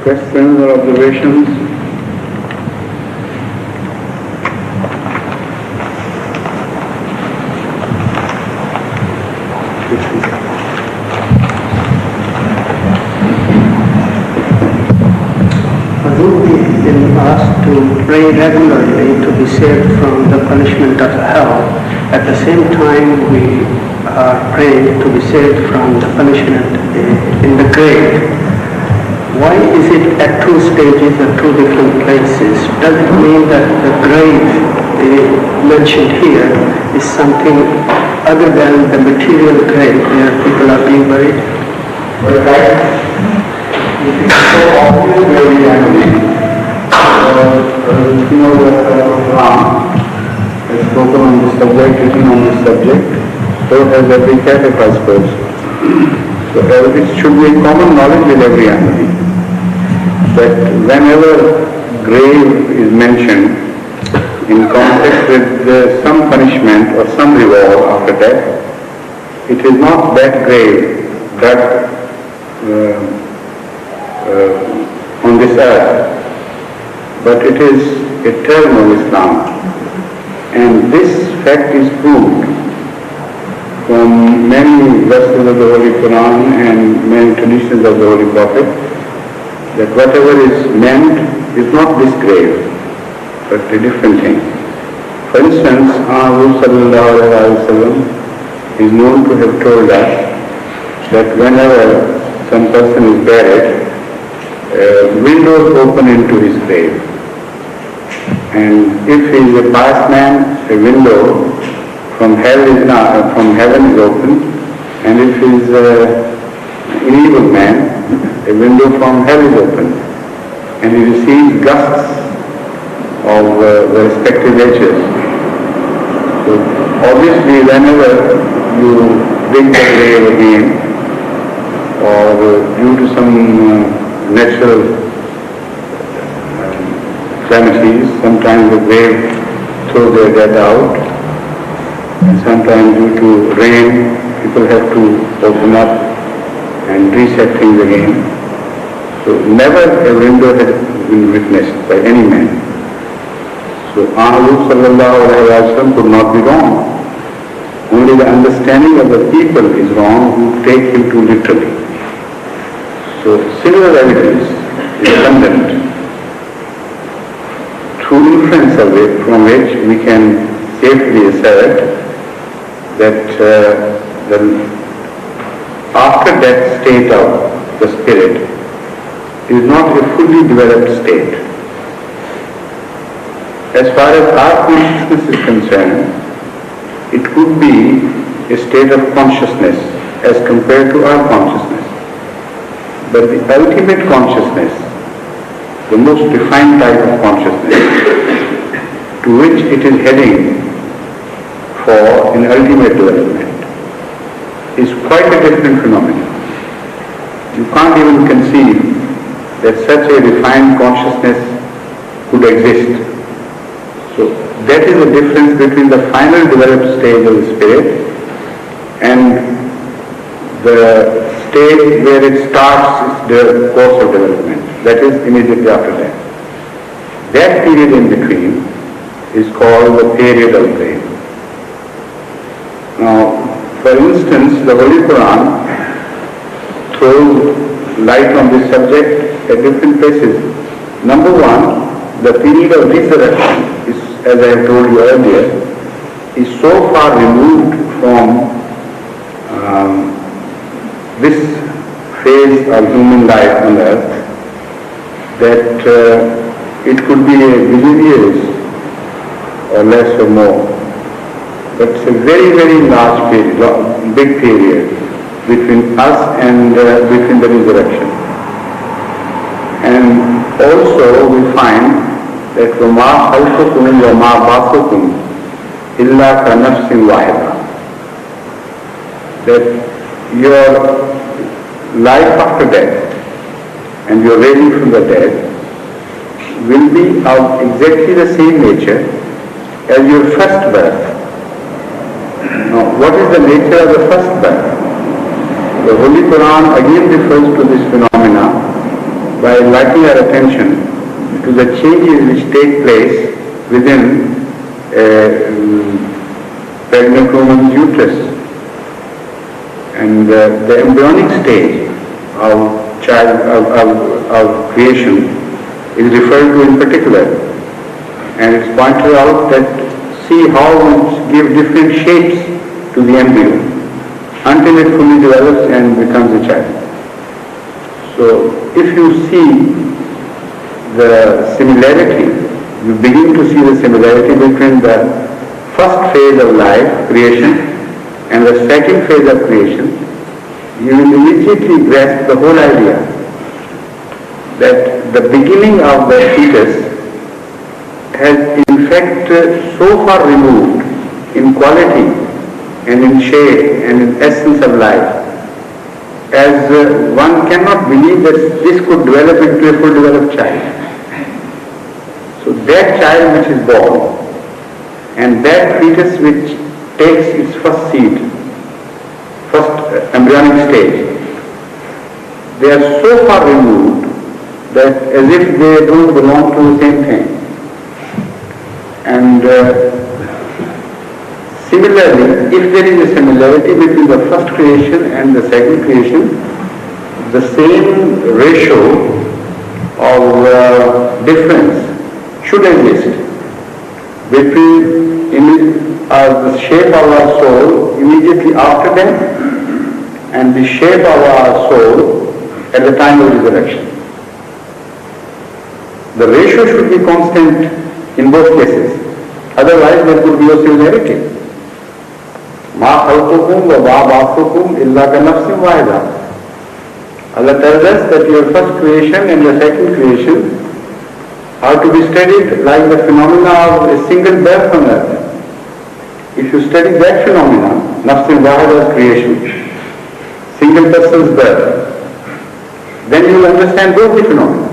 Questions or observations? We've been asked to pray regularly to be saved from the punishment of hell. At the same time, we are praying to be saved from the punishment in the grave. Why is it at two stages at two different places? Does it mean that the grave mentioned here is something other than the material grave where people are being buried? Right. It is so obvious very angry. Ram has spoken on this subject, written on this subject, so has every catechist person. So it should be a common knowledge with every angry that whenever grave is mentioned in context with some punishment or some reward after death, it is not that grave that on this earth, but it is a term of Islam. And this fact is proved from many verses of the Holy Quran and many traditions of the Holy Prophet, that whatever is meant is not this grave, but a different thing. For instance, our Sallallahu Alaihi Wasallam is known to have told us that whenever some person is buried, windows open into his grave. And if he is a pious man, a window from heaven is open, and if he is an evil man, a window from hell is open, and he receives gusts of the respective ages. So obviously, whenever you dig the grave again, or due to some natural calamities, sometimes the grave throws their dead out, and sometimes due to rain, people have to open up and reset things again. So never a window has been witnessed by any man. So Ahlu Sallallahu Alaihi Wasallam could not be wrong. Only the understanding of the people is wrong who take him too literally. So similar evidence is abundant through inference of it, from which we can safely assert that the after death state of the spirit is not a fully developed state. As far as our consciousness is concerned, it could be a state of consciousness as compared to our consciousness. But the ultimate consciousness, the most refined type of consciousness, to which it is heading for an ultimate development, is quite a different phenomenon. You can't even conceive that such a refined consciousness could exist. So that is the difference between the final developed stage of the spirit and the stage where it starts its course of development, that is immediately after that. That period in between is called the period of grave. Now, for instance, the Holy Quran throws light on this subject at different places. Number one, the period of resurrection is, as I have told you earlier, is so far removed from this phase of human life on earth that it could be a billion years or less or more. But it's a very, very large period, big period between us and between the resurrection. And also we find that وَمَا خَلْقُكُمْ وَمَا بَعْثُكُمْ إِلَّا كَنَفْسٍ وَاحِدَةٍ, that your life after death and your raising from the dead will be of exactly the same nature as your first birth. Now, what is the nature of the first birth? The Holy Quran again refers to this phenomena by inviting our attention to the changes which take place within pregnant woman's uterus. And the embryonic stage of creation is referred to in particular. And it's pointed out that see how we give different shapes to the embryo until it fully develops and becomes a child. So if you see the similarity, you begin to see the similarity between the first phase of life, creation, and the second phase of creation, you will immediately grasp the whole idea that the beginning of the fetus has in fact so far removed in quality and in shape and in essence of life as one cannot believe that this could develop into a full developed child. So that child which is born and that fetus which takes its first seed, first embryonic stage, they are so far removed that as if they don't belong to the same thing. And similarly, if there is a similarity between the first creation and the second creation, the same ratio of difference should exist between the shape of our soul immediately after death and the shape of our soul at the time of resurrection. The ratio should be constant in both cases. Otherwise there could be no similarity. Ma khalqukum wa ma ba'thukum illa ka nafsin wahida. Allah tells us that your first creation and your second creation are to be studied like the phenomena of a single birth on earth. If you study that phenomena, nafsin wahida's creation, single person's birth, then you will understand both the phenomena.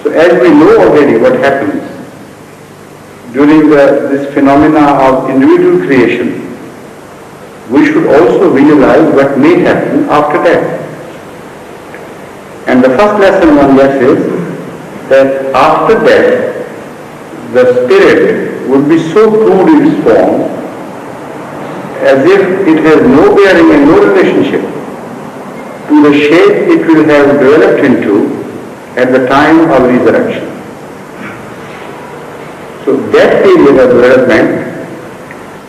So as we know already what happens during this phenomena of individual creation, we should also visualize what may happen after death. And the first lesson one gets is that after death, the spirit would be so crude in its form as if it has no bearing and no relationship to the shape it will have developed into at the time of resurrection. So that period of development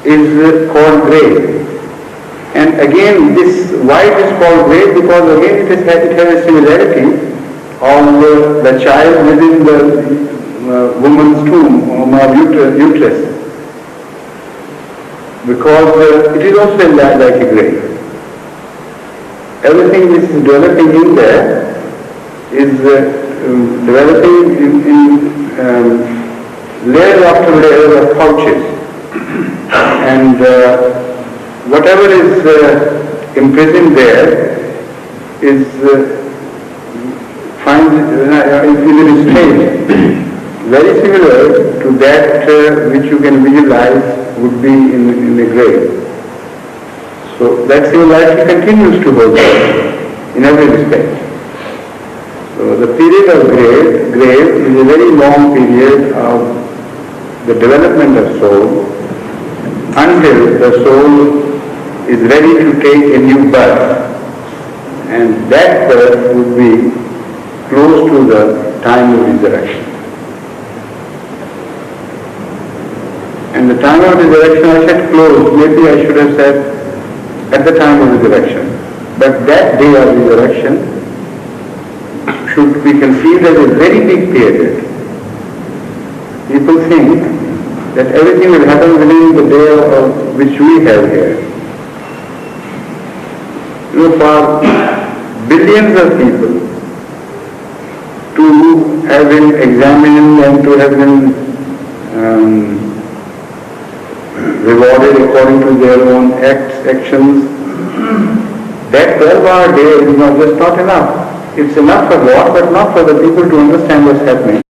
is called grave. And again, why it is called grave? Because again it has a similarity of the child within the woman's tomb or uterus. Because it is also like a grave. Everything which is developing in there is developing in layer after layer of pouches, and whatever is imprisoned there is in a state very similar to that which you can visualize would be in a grave. So that similarity continues to hold in every respect. So the period of grave is a very long period of the development of soul until the soul is ready to take a new birth, and that birth would be close to the time of resurrection. And the time of resurrection, I said close, maybe I should have said at the time of resurrection. But that day of resurrection should be conceived as a very big period. People think that everything will happen within the day of which we have here. For billions of people to have been examined and to have been rewarded according to their own actions, that 12-hour day is just not enough. It's enough for God, but not for the people to understand what's happening.